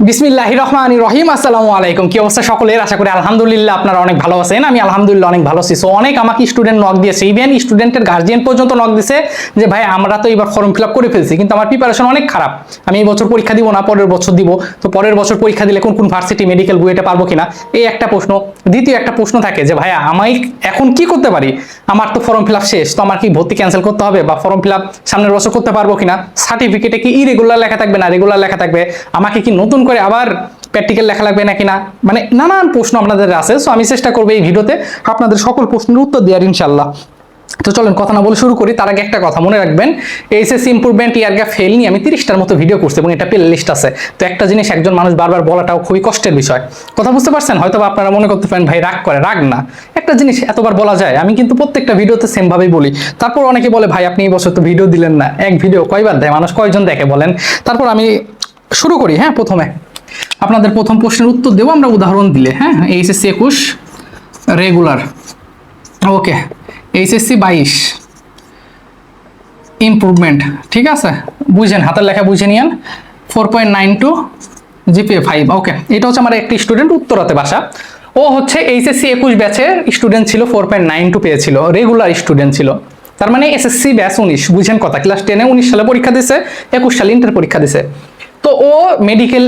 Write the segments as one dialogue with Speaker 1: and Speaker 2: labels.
Speaker 1: বিসমিল্লাহির রহমানির রহিম। আসসালামু আলাইকুম। কি অবস্থা সকলের? আশা করি আলহামদুলিল্লাহ আপনারা অনেক ভালো আছেন। আমি আলহামদুলিল্লাহ অনেক ভালো আছি। সো অনেক আমাকে স্টুডেন্ট নক দিয়েছে, ইভেন স্টুডেন্টের গার্জিয়ান পর্যন্ত নক দিয়েছে যে ভাই আমরা তো এবার ফর্ম ফিল আপ করে ফেলছি, কিন্তু আমার প্রিপারেশন অনেক খারাপ, আমি এই বছর পরীক্ষা দিব না, পরের বছর দিব। তো পরের বছর পরীক্ষা দিলে কোন কোন ভার্সিটি মেডিকেল বুয়েটে পারবো কিনা, এই একটা প্রশ্ন। দ্বিতীয় একটা প্রশ্ন থাকে যে ভাইয়া আমি এখন কি করতে পারি, আমার তো ফর্ম ফিল আপ শেষ, তো আমার কি ভর্তি ক্যান্সেল করতে হবে বা ফর্ম ফিল আপ সামনের বছর করতে পারবো কিনা, সার্টিফিকেটে কি ইরেগুলার লেখা থাকবে না রেগুলার লেখা থাকবে, আমাকে কি নতুন করে আবার প্র্যাকটিক্যাল লেখা লাগবে নাকি না, মানে নানান প্রশ্ন আপনাদের আছে। সো আমি চেষ্টা করবো এই ভিডিওতে আপনাদের সকল প্রশ্নের উত্তর দেওয়ার ইনশাল্লাহ। তো চলেন কথা না বলে শুরু করি। তার আগে একটা কথা মনে রাখবেন, এইচএসসি ইমপ্রুভমেন্ট ইয়ার গ্যাপ ফেল নিয়ে আমি 30টার মতো ভিডিও করছি এবং এটা প্লে লিস্ট আছে। তো একটা জিনিস একজন মানুষ বারবার বলাটাও খুবই কষ্টের বিষয়, কথা বুঝতে পারছেন? হয়তো আপনারা মনে করতে পারেন ভাই রাগ করে, রাগ না, একটা জিনিস এতবার বলা যায়? আমি কিন্তু প্রত্যেকটা ভিডিওতে সেম ভাবেই বলি। তারপর অনেকে বলে ভাই আপনি এই বছর তো ভিডিও দিলেন না, এক ভিডিও কয়বার দেয় মানুষ, কয়জন দেখে বলেন? তারপর আমি শুরু করি। হ্যাঁ, প্রথমে আপনাদের প্রথম প্রশ্নের উত্তর দেবো আমরা উদাহরণ দিলে। হ্যাঁ, এইচএসসি 21 রেগুলার, ওকে, এইচএসসি 22 ইমপ্রুভমেন্ট, ঠিক আছে, বুঝেন, হাতের লেখা বুঝে নিয়েন। 4.92 জিপিএ 5, ওকে। এটা হচ্ছে আমার একটি স্টুডেন্ট উত্তরাতে বাসা, ও হচ্ছে এইচএসসি 21 ব্যাচের স্টুডেন্ট ছিল, 4.92 পেয়েছিল, রেগুলার স্টুডেন্ট ছিল। তার মানে এসএসসি ব্যাচ 19, বুঝেন কথা, ক্লাস 10-এ 19 সালে পরীক্ষা দিছে, 21 সালে ইন্টার পরীক্ষা দিছে। তো ও মেডিকেল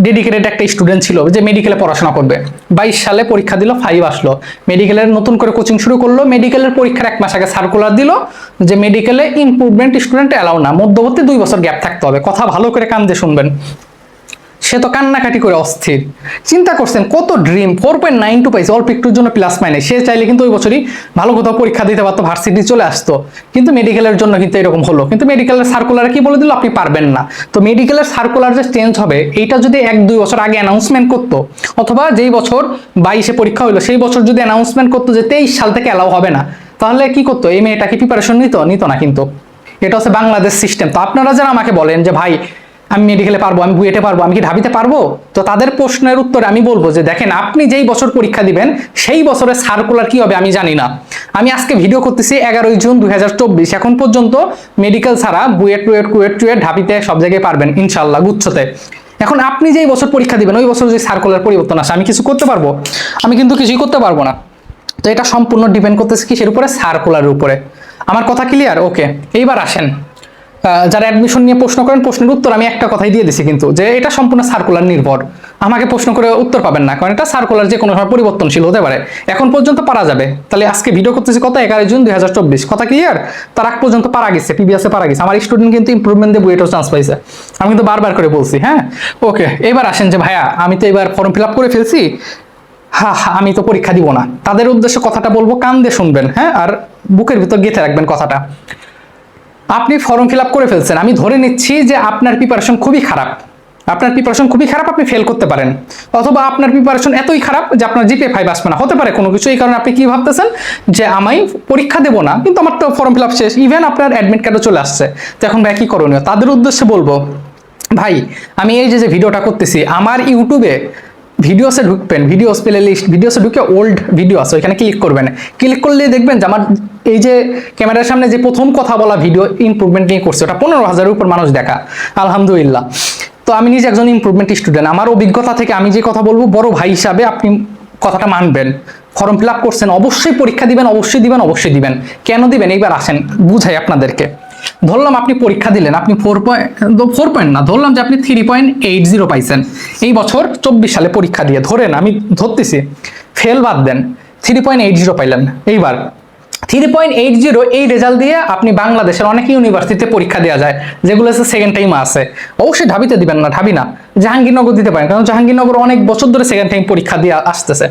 Speaker 1: ডেডিকেটেড একটা স্টুডেন্ট ছিল যে মেডিকেলে পড়াশোনা করবে। 22 সালে পরীক্ষা দিল, 5 আসলো, মেডিকেলের নতুন করে কোচিং শুরু করলো। মেডিকেলের পরীক্ষার 1 মাস আগে সার্কুলার দিল যে মেডিকেলে ইমপ্রুভমেন্ট স্টুডেন্ট অ্যালাউ না, মধ্যবর্তী 2 বছর গ্যাপ থাকতে হবে। কথা ভালো করে কান দিয়ে শুনবেন। সে তো কান্নাকাটি করে অস্থির। চিন্তা করছেন কত ড্রিম, 4.92 পাইছে, অল্প একটুর জন্য প্লাস মাইনাস। সে চাইলে কিন্তু ওই বছরই ভালো কোথাও পরীক্ষা দিতে পারতো, ভার্সিটি চলে আসতো, কিন্তু মেডিকেলের জন্য কিন্তু এরকম হলো। কিন্তু মেডিকেলের সার্কুলারে কি বলে দিল, আপনি পারবেন না। তো মেডিকেলের সার্কুলার যে চেঞ্জ হবে, এইটা যদি 1-2 বছর আগে অ্যানাউন্সমেন্ট করতো, অথবা যেই বছর 22-এ পরীক্ষা হইলো সেই বছর যদি অ্যানাউন্সমেন্ট করতো যে 23 সাল থেকে অ্যালাউ হবে না, তাহলে কি করতো? এই মেয়েটা কি প্রিপারেশন নিত না। কিন্তু এটা হচ্ছে বাংলাদেশ সিস্টেম। তো আপনারা যারা আমাকে বলেন যে ভাই আমি মেডিকেলে পারবো, আমি বুয়েটে পারবো, আমি কি ঢাবিতে পারবো, তো তাদের প্রশ্নের উত্তরে আমি বলবো যে দেখেন, আপনি যেই বছর পরীক্ষা দিবেন সেই বছরের সার্কুলার কি হবে আমি জানি না। আমি আজকে ভিডিও করতেছি 11 জুন 2024, এখন পর্যন্ত মেডিকেল ছাড়া বুয়েট টুয়েট কুয়েট টুয়েট ঢাবিতে সব জায়গায় পারবেন ইনশাল্লাহ গুচ্ছতে। এখন আপনি যেই বছর পরীক্ষা দিবেন ওই বছর যদি সার্কুলার পরিবর্তন আসে, আমি কিছু করতে পারবো? আমি কিন্তু কিছুই করতে পারবো না। তো এটা সম্পূর্ণ ডিপেন্ড করতেছে কিসের উপরে? সার্কুলারের উপরে। আমার কথা ক্লিয়ার? ওকে, এইবার আসেন, যারা অ্যাডমিশন নিয়ে প্রশ্ন করেন, প্রশ্নের উত্তর আমি একটা কথাই দিয়ে দিছি কিন্তু, যে এটা সম্পূর্ণ সার্কুলার নির্ভর। আমাকে প্রশ্ন করে উত্তর পাবেন না, কারণ এটা সার্কুলার যে কোনো সময় পরিবর্তনশীল হতে পারে। এখন পর্যন্ত পারা যাবে, তাহলে আজকে ভিডিও করতেছি কত? 11 জুন 2024, কথা ক্লিয়ার? তার আগ পর্যন্ত পারা গেছে, পিবিএসে পারা গেছে, আমার স্টুডেন্ট কিন্তু ইমপ্রুভমেন্ট দিয়ে বুয়েটেও চান্স পাইছে। আমি কিন্তু বারবার করে বলছি। হ্যাঁ, ওকে, এবার আসেন যে ভাইয়া আমি তো এবার ফর্ম ফিল আপ করে ফেলছি, হ্যাঁ আমি তো পরীক্ষা দিব না। তাদের উদ্দেশ্যে কথাটা বলবো, কান দিয়ে শুনবেন, হ্যাঁ, আর বুকের ভিতর গেঁথে রাখবেন কথাটা। আপনি ফর্ম ফিল আপ করে ফেলছেন, আমি ধরে নিচ্ছি যে আপনার প্রিপারেশন খুবই খারাপ, আপনি ফেল করতে পারেন, অথবা আপনার প্রিপারেশন এতই খারাপ যে আপনার জিপিএ 5 আসবে না, হতে পারে কোনো কিছু। এই কারণে আপনি কি ভাবতেছেন যে আমি পরীক্ষা দেবো না, কিন্তু আমার তো ফর্ম ফিল আপ শেষ, ইভেন আপনার অ্যাডমিট কার্ডও চলে আসছে। তো এখন ভাই কি করণীয়? তাদের উদ্দেশ্যে বলবো, ভাই আমি এই যে ভিডিওটা করতেছি, আমার ইউটিউবে ভিডিওসে ঢুকবেন, ভিডিওস প্লে লিস্ট, ভিডিওসে ঢুকে ওল্ড ভিডিও আছে, ওইখানে ক্লিক করবেন। ক্লিক করলে দেখবেন যে আমার এই যে ক্যামেরার সামনে যে প্রথম কথা বলা ভিডিও ইমপ্রুভমেন্ট নিয়ে করছে, ওটা 15,000-এর উপর মানুষ দেখা, আলহামদুলিল্লাহ। তো আমি নিজে একজন ইমপ্রুভমেন্ট স্টুডেন্ট, আমার অভিজ্ঞতা থেকে আমি যে কথা বলবো, বড় ভাই হিসাবে আপনি কথাটা মানবেন। ফর্ম ফিল আপ করছেন, অবশ্যই পরীক্ষা দিবেন, অবশ্যই দিবেন। কেন দিবেন এইবার আসেন বুঝাই আপনাদেরকে। ধরলাম আপনি পরীক্ষা দিলেন, আপনি 4 পয়েন্ট না, ধরলাম যে আপনি 3.80 পাইছেন এই বছর 24 সালে পরীক্ষা দিয়ে, ধরেন আমি ধরতেছি, ফেল বাদ দেন, 3.80 পাইলেন। এইবার 3.80 এই রেজাল্ট দিয়ে আপনি বাংলাদেশের অনেক ইউনিভার্সিটিতে পরীক্ষা দেওয়া যায়, যেগুলো সেকেন্ড টাইম আছে। অবশ্যই ঢাবিতে দিবেন না, ঢাবি না, জাহাঙ্গীরনগর দিতে পারেন, কারণ জাহাঙ্গীরনগর অনেক বছর ধরে সেকেন্ড টাইম পরীক্ষা দিয়ে আসতেছে।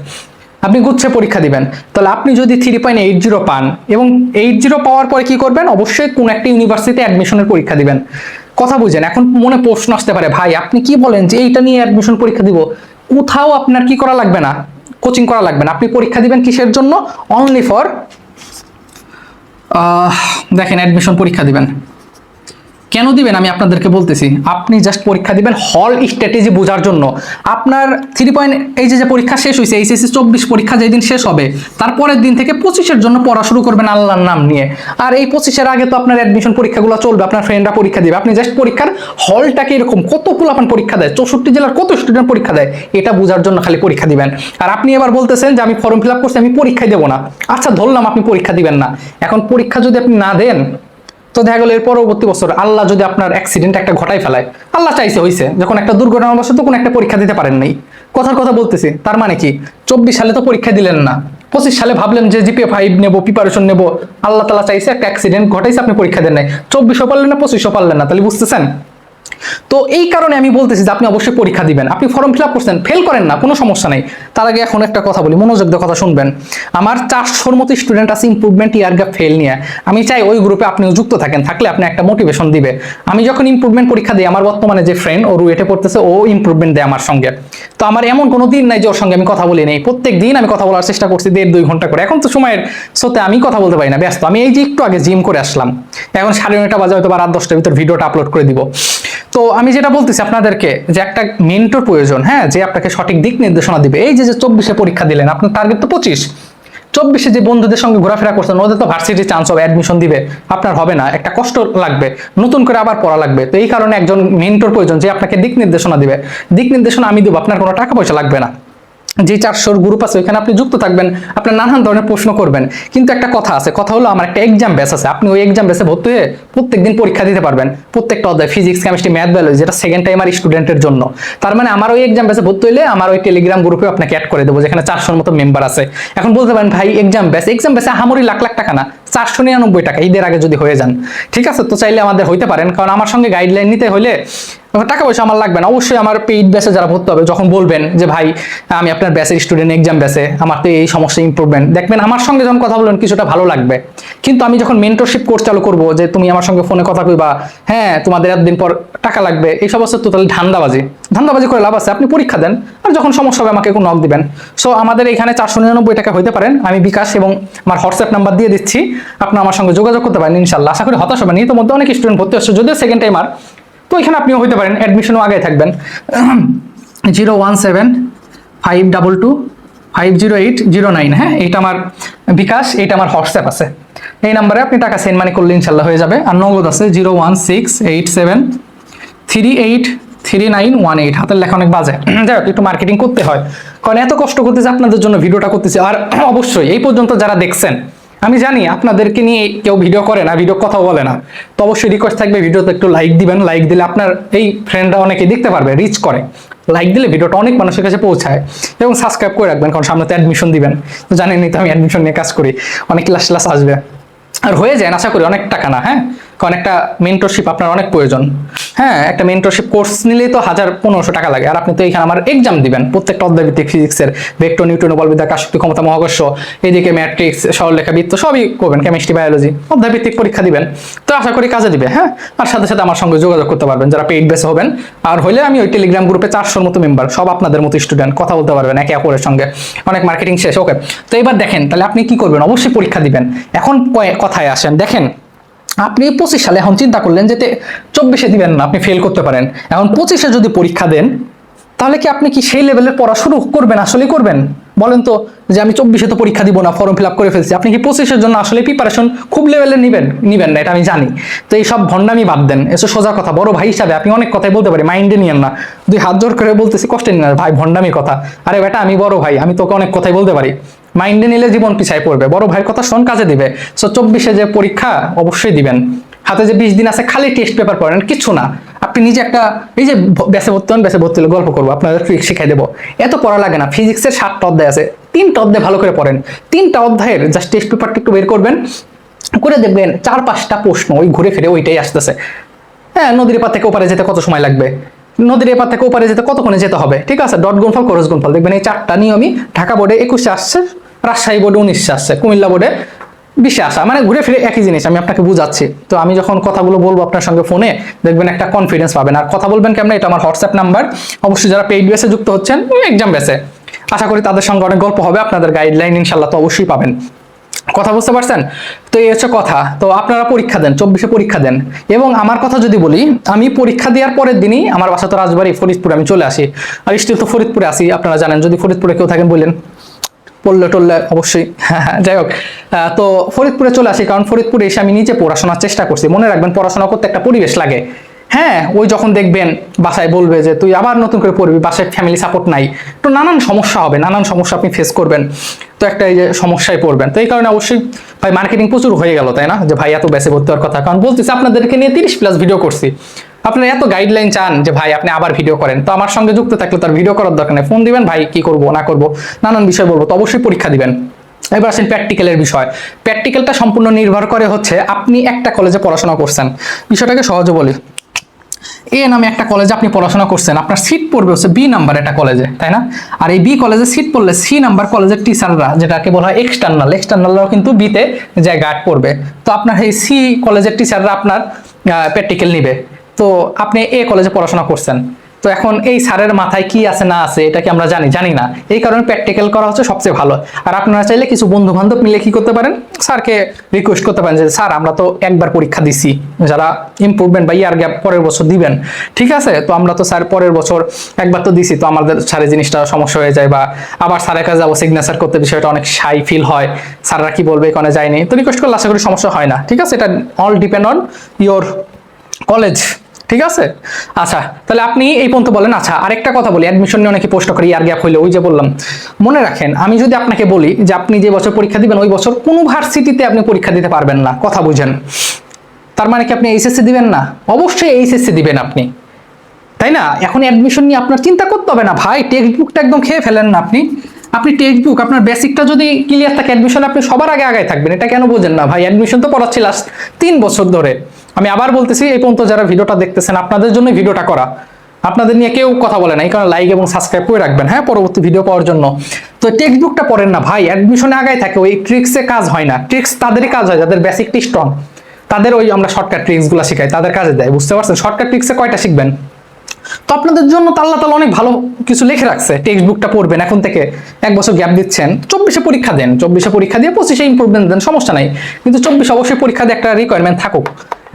Speaker 1: আপনি গুচ্ছে পরীক্ষা দিবেন, তাহলে আপনি যদি 3.80 পান এবং 80 পাওয়ার পরে কি করবেন? অবশ্যই কোন একটা ইউনিভার্সিটিতে অ্যাডমিশনের পরীক্ষা দিবেন। কথা বুঝেন? এখন মনে প্রশ্ন আসতে পারে, ভাই আপনি কি বলেন যে এইটা নিয়ে অ্যাডমিশন পরীক্ষা দিব? কোথাও আপনার কি করা লাগবে না, কোচিং করা লাগবে না। আপনি পরীক্ষা দিবেন কিসের জন্য? অনলি ফর দেখেন, অ্যাডমিশন পরীক্ষা দিবেন, কেন দিবেন আমি আপনাদেরকে বলতেছি। আপনি জাস্ট পরীক্ষা দিবেন হল স্ট্র্যাটেজি বোঝার জন্য। আপনার 3 পয়েন্ট এই যে পরীক্ষা শেষ হয়েছে, এইচএসসি 24 পরীক্ষা যেদিন শেষ হবে তারপরের দিন থেকে 25-এর জন্য পড়া শুরু করবেন আল্লাহর নাম নিয়ে। আর এই 25-এর আগে তো আপনার অ্যাডমিশন পরীক্ষাগুলো চলবে, আপনার ফ্রেন্ডরা পরীক্ষা দিবে। আপনি জাস্ট পরীক্ষার হলটাকে এরকম কতগুলো আপনার পরীক্ষা দেয়, 64 জেলার কত স্টুডেন্ট পরীক্ষা দেয় এটা বোঝার জন্য খালি পরীক্ষা দিবেন। আর আপনি এবার বলতেছেন যে আমি ফর্ম ফিল আপ করছি, আমি পরীক্ষায় দেবো না। আচ্ছা ধরলাম আপনি পরীক্ষা দিবেন না, এখন পরীক্ষা যদি আপনি না দেন তো দেখা গেল এর পরবর্তী বছর আল্লাহ যদি আপনার অ্যাক্সিডেন্ট একটা ঘটাই ফেলায়, আল্লাহ চাইছে হয়েছে, যখন একটা দুর্ঘটনাবশত কোনো একটা পরীক্ষা দিতে পারেন নাই, কথার কথা বলতেছি। তার মানে কি 24 সালে তো পরীক্ষা দিলেন না, 25 সালে ভাবলেন যে জিপিএ 5 নেবো, প্রিপারেশন নেবো, আল্লাহ তাআলা চাইছে একটা অ্যাক্সিডেন্ট ঘটাইছে, আপনি পরীক্ষা দেন নাই, 24-ও পারলেন না, 25-ও পারলেন না, তাহলে বুঝতেছেন? তো এই কারণে আমি বলতেছি যে আপনি অবশ্যই পরীক্ষা দিবেন। আপনি ফর্ম ফিল আপ করছেন, ফেল করেন না, কোনো সমস্যা নেই। তার আগে এখন একটা কথা বলি, মনোযোগ দিয়ে কথা শুনবেন। আমার 400-র মতো স্টুডেন্ট আছে ইমপ্রুভমেন্ট ইয়ার গ্যাপ ফেল নিয়ে। আমি চাই ওই গ্রুপে আপনিও যুক্ত থাকেন, থাকলে আপনি একটা মোটিভেশন দিবে। আমি যখন ইমপ্রুভমেন্ট পরীক্ষা দিই, আমার বর্তমানে যে ফ্রেন্ড ও রুয়েটে পড়তেছে, ও ইমপ্রুভমেন্ট দেয় আমার সঙ্গে। তো আমার এমন কোনো দিন নাই যে ওর সঙ্গে আমি কথা বলি নেই, প্রত্যেক দিন আমি কথা বলার চেষ্টা করছি 1.5-2 ঘন্টা করে। এখন তো সময়ের সাথে আমি কথা বলতে পারি না, ব্যস্ত। আমি এই যে একটু আগে জিম করে আসলাম, এখন 9:30 বাজে, হয়তো বা রাত 10টার ভিতর ভিডিওটা আপলোড করে দিব। তো আমি যেটা বলতেছি আপনাদেরকে যে একটা মেন্টর প্রয়োজন, হ্যাঁ, যে আপনাকে সঠিক দিক নির্দেশনা দিবে। এই যে 24-এ পরীক্ষা দিলেন, আপনার টার্গেট তো 25-24-এ যে বন্ধুদের সঙ্গে ঘোরাফেরা করছেন, ওদের তো ভার্সিটি চান্স হবে, অ্যাডমিশন দিবে, আপনার হবে না, একটা কষ্ট লাগবে, নতুন করে আবার পড়া লাগবে। তো এই কারণে একজন মেন্টর প্রয়োজন যে আপনাকে দিক নির্দেশনা দিবে। দিক নির্দেশনা আমি দেবো, আপনার কোনো টাকা পয়সা লাগবে না। যে 400-র গ্রুপ আছে ওইখানে আপনি যুক্ত থাকবেন, আপনার নানান ধরনের প্রশ্ন করবেন। কিন্তু একটা কথা আছে, কথা হলো আমার একটা এক্সাম ব্যাচ আছে, আপনি ওই এক্সাম ব্যাচে ভর্তি হয়ে প্রত্যেকদিন পরীক্ষা দিতে পারবেন, প্রত্যেকটা অধ্যায়, ফিজিক্স, কেমিস্ট্রি, ম্যাথ, বায়োলজি, যেটা সেকেন্ড টাইমার স্টুডেন্টের জন্য। তার মানে আমার ওই এক্সাম ব্যাচে ভর্তি হলে আমার ওই টেলিগ্রাম গ্রুপে আপনাকে অ্যাড করে দেবো, যেখানে 400-র মতো মেম্বার আছে। এখন বলতে পারেন ভাই এক্সাম ব্যাচে হামরি লাখ লাখ টাকা না, 499 টাকা ঈদের আগে যদি হয়ে যান, ঠিক আছে? তো চাইলে আমাদের হইতে পারেন, কারণ আমার সঙ্গে গাইডলাইন নিতে হলে টাকা পয়সা আমার লাগবে না। অবশ্যই আমার পেইড ব্যাচে যারা ভর্তি হবে, যখন বলবেন যে ভাই আমি আপনার ব্যাচের স্টুডেন্ট, এক্সাম ব্যাচে আমার তো এই সমস্যা, ইমপ্রুভমেন্ট, দেখবেন আমার সঙ্গে যখন কথা বলবেন কিছুটা ভালো লাগবে। কিন্তু আমি যখন মেন্টরশিপ কোর্স চালু করবো, যে তুমি আমার সঙ্গে ফোনে কথা কইবা, হ্যাঁ তোমাদের এতদিন পর টাকা লাগবে, এই সমস্ত টোটালি ধান্দাবাজি করে লাভ আছে? আপনি পরীক্ষা দেন, আর যখন সমস্যা হবে আমাকে নক দিবেন। সো আমাদের এখানে 499 টাকা হইতে পারেন, আমি বিকাশ এবং আমার হোয়াটসঅ্যাপ নাম্বার দিয়ে দিচ্ছি, আপনি আমার সঙ্গে যোগাযোগ করতে পারেন। ইনশাল্লাহ আশা করি হতাশ হবেন। ইতিমধ্যে অনেক স্টুডেন্ট ভর্তি হচ্ছে, যদিও সেকেন্ড টাইমার, তো এখানে আপনিও হইতে পারেন, অ্যাডমিশনও আগে থাকবেন। 017-522-50809, হ্যাঁ, এইটা আমার বিকাশ, এইটা আমার হোয়াটসঅ্যাপ আছে। এই নাম্বারে আপনি টাকা সেন্ড মানি করলে ইনশাল্লাহ হয়ে যাবে। আর নগদ আছে 01687383918, হাতের লেখা অনেক বাজে, যাই হোক একটু মার্কেটিং করতে হয়, কারণ এত কষ্ট করতেছে আপনাদের জন্য, ভিডিওটা করতেছি। আর অবশ্যই এই পর্যন্ত যারা দেখছেন, আমি জানি আপনাদেরকে নিয়ে কেউ ভিডিও করে না, ভিডিও কথা বলে না, তো অবশ্যই রিকোয়েস্ট থাকবে ভিডিওতে একটু লাইক দিবেন। লাইক দিলে আপনার এই ফ্রেন্ডরা অনেকে দেখতে পারবে, রিচ করে। লাইক দিলে ভিডিওটা অনেক মানুষের কাছে পৌঁছায়। এবং সাবস্ক্রাইব করে রাখবেন, কারণ সামনে তো অ্যাডমিশন দিবেন, তো জানেনই তো আমি অ্যাডমিশন নিয়ে কাজ করি, অনেক ক্লাস আসবে, আর হয়ে যায় আশা করি, অনেক টাকা না, হ্যাঁ, কারণ একটা মেন্টরশিপ আপনার অনেক প্রয়োজন। হ্যাঁ, একটা মেন্টরশিপ কোর্স নিলেই তো 1000-1500 টাকা লাগে, আর আপনি তো এখানে আমার এক্সাম দিবেন, প্রত্যেকটা অধ্যায় ভিত্তিক, ফিজিক্সের ভেক্টর, নিউটন, বলবিদ্যা, কাশক্তি, ক্ষমতা, মহাকর্ষ, এদিকে ম্যাট্রিক্স, সরলরেখা, বৃত্ত, সবই করবেন, কেমিস্ট্রি, বায়োলজি, অধ্যায় ভিত্তিক পরীক্ষা দিবেন। তো আশা করি কাজে দিবে, হ্যাঁ। আর সাথে সাথে আমার সঙ্গে যোগাযোগ করতে পারবেন যারা পেইড বেসে হবেন। আর হইলে আমি ওই টেলিগ্রাম গ্রুপে 400-র মতো মেম্বার, সব আপনাদের মতো স্টুডেন্ট, কথা বলতে পারবেন একে অপরের সঙ্গে, অনেক মার্কেটিং শেষ। ওকে, তো এবার দেখেন তাহলে আপনি কি করবেন, অবশ্যই পরীক্ষা দিবেন। এখন কথায় আসেন, দেখেন আপনি 25 সালে এখন চিন্তা করলেন যে 24-এ দিবেন না, আপনি ফেল করতে পারেন। এখন 25-এ যদি পরীক্ষা দেন, তাহলে কি আপনি কি সেই লেভেলের পড়া শুরু করবেন? আসলে করবেন? বলেন তো, যে আমি 24-এ তো পরীক্ষা দিব না, ফর্ম ফিল আপ করে ফেলছি, আপনি কি 25-এর জন্য আসলে প্রিপারেশন খুব লেভেলের নিবেন না, এটা আমি জানি। তো এই সব ভণ্ডামি বাদ দেন, এসব সোজা কথা। বড় ভাই হিসাবে আপনি অনেক কথাই বলতে পারি, মাইন্ডে নিয়েন না, 2 হাত জোর করে বলতেছি, কষ্টে নিন না ভাই, ভণ্ডামি কথা। আরে বেটা, আমি বড় ভাই, আমি তোকে অনেক কথাই বলতে পারি, মাইন্ডে নিলে জীবন পিছায় পড়বে। বড় ভাইয়ের কথা শোন, কাজে দিবে। সো 24-এ যে পরীক্ষা অবশ্যই দিবেন, হাতে যে 20 দিন আছে, খালি টেস্ট পেপার পড়েন, কিছু না। আপনি নিজে একটা, এই যে ব্যাসে ভর্তি হলে গল্প করবো, আপনাদের ট্রিক শিখাই দেবো, এত পড়া লাগে না। ফিজিক্সের 7টা অধ্যায় আছে, 3টা অধ্যায় ভালো করে পড়েন, 3টা অধ্যায়ের জাস্ট টেস্ট পেপারটা একটু বের করবেন, করে দেখবেন 4-5টা প্রশ্ন ওই ঘুরে ফিরে ওইটাই আসতেছে। হ্যাঁ, নদীর এপার থেকে ওপারে যেতে কত সময় লাগবে, নদীর এপার থেকে ওপারে যেতে কতক্ষণে যেতে হবে, ঠিক আছে? ডট গুণফল, ক্রস গুণফল, দেখবেন এই 4টা নিয়মই ঢাকা বোর্ডে 21-এ আসছে, রাজশাহী বোর্ডে 19-এ আসছে, কুমিল্লা বোর্ডে 20-এ আসা, মানে ঘুরে ফিরে একই জিনিস। আমি আপনাকে বুঝাচ্ছি। তো আমি যখন কথাগুলো বলবো আপনার সঙ্গে ফোনে, দেখবেন একটা কনফিডেন্স পাবেন। আর কথা বলবেন কেমন, এটা আমার হোয়াটসঅ্যাপ নাম্বার। অবশ্যই যারা পেইড বেসে যুক্ত হচ্ছেন, এক্সাম বেসে, আশা করি তাদের সঙ্গে অনেক গল্প হবে, আপনাদের গাইডলাইন ইনশাল্লাহ তো অবশ্যই পাবেন। কথা বুঝতে পারছেন? তো এই হচ্ছে কথা। তো আপনারা পরীক্ষা দেন, 24-এ পরীক্ষা দেন। এবং আমার কথা যদি বলি, আমি পরীক্ষা দেওয়ার পরের দিনই আমার বাসা তো রাজবাড়ী ফরিদপুরে, আমি চলে আসি। আর স্টিল তো ফরিদপুরে আসি, আপনারা জানেন। যদি ফরিদপুরে কেউ থাকেন বললেন, পড়লে টললে অবশ্যই। যাই হোক, তো ফরিদপুরে চলে আসি, কারণ ফরিদপুরে এসে আমি নিজে পড়াশোনার চেষ্টা করছি। মনে রাখবেন, পড়াশোনা করতে একটা পরিবেশ লাগে। হ্যাঁ, ওই যখন দেখবেন বাসায় বলবে যে তুই আবার নতুন করে পড়বি, বাসায় ফ্যামিলি সাপোর্ট নাই, তো নানান সমস্যা হবে, নানান সমস্যা আপনি ফেস করবেন। তো একটা এই যে সমস্যায় পড়বেন। তো এই কারণে অবশ্যই ভাই মার্কেটিং প্রচুর হয়ে গেল, তাই না? যে ভাই এত ব্যাচে ভর্তি হওয়ার কথা, কারণ বলতেছি আপনাদেরকে নিয়ে 30+ ভিডিও করছি। আপনারা এত গাইডলাইন চান যে ভাই আপনি আবার ভিডিও করেন, তো আমার সঙ্গে যুক্ত থাকলে তার ভিডিও করার দরকার নেই। ফোন দিবেন, ভাই কি করবো না করবো, নানান বিষয় বলবো, তো অবশ্যই পরীক্ষা দিবেন। এবার আসেন প্র্যাকটিক্যালের বিষয়। প্র্যাকটিক্যালটা সম্পূর্ণ নির্ভর করে হচ্ছে আপনি একটা কলেজে পড়াশোনা করছেন। বিষয়টাকে সহজে বলি, এ নামে একটা কলেজে আপনি পড়াশোনা করছেন, আপনার সিট পড়বে হচ্ছে বি নাম্বার একটা কলেজে, তাই না? আর এই বি কলেজে সিট পড়লে সি নাম্বার কলেজের টিচাররা, যেটাকে বলা হয় এক্সটার্নালরাও কিন্তু বিতে জায়গা পড়বে। তো আপনার এই সি কলেজের টিচাররা আপনার প্র্যাকটিক্যাল নিবে। তো আপনি এ কলেজে পড়াশোনা করছেন, তো এখন এই স্যারের মাথায় কি আছে না আছে এটা কি আমরা জানি না। এই কারণে প্র্যাকটিক্যাল করা হচ্ছে সবচেয়ে ভালো। আর আপনারা চাইলে কিছু বন্ধু বান্ধব মিলে কি করতে পারেন, স্যারকে রিকোয়েস্ট করতে পারেন যে স্যার আমরা তো একবার পরীক্ষা দিছি, যারা ইমপ্রুভমেন্ট বা ইয়ার গ্যাপ পরের বছর দিবেন, ঠিক আছে? তো আমরা তো স্যার পরের বছর একবার তো দিছি, তো আমাদের স্যারের জিনিসটা সমস্যা হয়ে যায়, বা আবার স্যারের কাছে যাবো সিগনেচার করতে, বিষয়টা অনেক শাই ফিল হয়, স্যাররা কি বলবে এখানে যায়নি। তো রিকোয়েস্ট করলে আশা করি সমস্যা হয় না, ঠিক আছে? এটা all depend on your college, ঠিক আছে? আচ্ছা, তাহলে আপনি এই পর্যন্ত বলেন। আচ্ছা, আরেকটা কথা বলি, অ্যাডমিশন নিয়ে অনেকে প্রশ্ন করে ইয়ার গ্যাপ হইলে, ওই যে বললাম, মনে রাখেন আমি যদি আপনাকে বলি যে আপনি যে বছর পরীক্ষা দিবেন ওই বছর কোনো ভার্সিটিতে আপনি পরীক্ষা দিতে পারবেন না, কথা বুঝেন? তার মানে কি আপনি এইচএসসি দিবেন না? অবশ্যই এইচএসসি দিবেন আপনি, তাই না? এখন অ্যাডমিশন নিয়ে আপনার চিন্তা করতে হবে না ভাই, টেক্সট বুকটা একদম খেয়ে ফেলেন না আপনি। আপনি টেক্সট বুক, আপনার বেসিকটা যদি ক্লিয়ার থাকে, অ্যাডমিশনে আপনি সবার আগে আগায় থাকবেন। এটা কেন বোঝেন না ভাই? অ্যাডমিশন তো পড়াচ্ছি লাস্ট 3 বছর ধরে। আমি আবার বলতেছি, এই পর্যন্ত যারা ভিডিওটা দেখতেছেন আপনাদের জন্য ভিডিওটা করা, আপনাদের নিয়ে কেউ কথা বলে না, এই কারণে লাইক এবং সাবস্ক্রাইব করে রাখবেন, হ্যাঁ, পরবর্তী ভিডিও পাওয়ার জন্য। তো টেক্সট বুকটা পড়েন না ভাই, অ্যাডমিশনে আগায় থাকে, ওই ট্রিক্সে কাজ হয় না। ট্রিক্স তাদেরই কাজ হয় যাদের বেসিকটি স্ট্রং, তাদের ওই আমরা শর্টকাট ট্রিক্সগুলো শিখাই, তাদের কাজে দেয়, বুঝতে পারছেন? শর্টকাট ট্রিক্সে কয়টা শিখবেন? তো আপনাদের জন্য তো আল্লাহ তাআলা অনেক ভালো কিছু লিখে রাখছে। টেক্সট বুকটা পড়বেন, এখন থেকে 1 বছর গ্যাপ দিচ্ছেন, 24-এ পরীক্ষা দেন, 24-এ পরীক্ষা দিয়ে 25-এ ইমপ্রুভমেন্ট দেন, সমস্যা নাই। কিন্তু 24 অবশ্যই পরীক্ষা দিয়ে একটা রিকোয়ারমেন্ট থাকুক,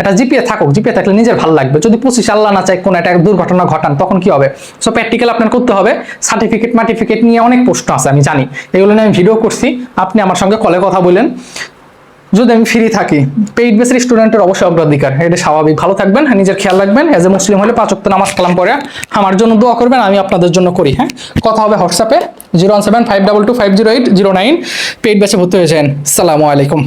Speaker 1: একটা জিপিএ থাকুক। জিপিএ থাকলে নিজের ভালো লাগবে। যদি 25 আল্লাহ না চায় কোনো একটা দুর্ঘটনা ঘটান, তখন কি হবে? সো প্র্যাকটিক্যাল আপনার করতে হবে। সার্টিফিকেট নিয়ে অনেক প্রশ্ন আছে, আমি জানি, এগুলো নিয়ে আমি ভিডিও করছি। আপনি আমার সঙ্গে কলে কথা বলেন, যদি আমি ফ্রি থাকি। পেইড বেসের স্টুডেন্টের অবশ্যই অগ্রাধিকার, এটা স্বাভাবিক। ভালো থাকবেন, নিজের খেয়াল রাখবেন। এজ এ মুসলিম হলে 5 ওয়াক্ত নামাজ কালাম পড়ে আমার জন্য দোয়া করবেন, আমি আপনাদের জন্য করি। হ্যাঁ, কথা হবে হোয়াটসঅ্যাপে 01752250809। পেইড বেসে ভর্তি হয়ে যান। আসসালামু আলাইকুম।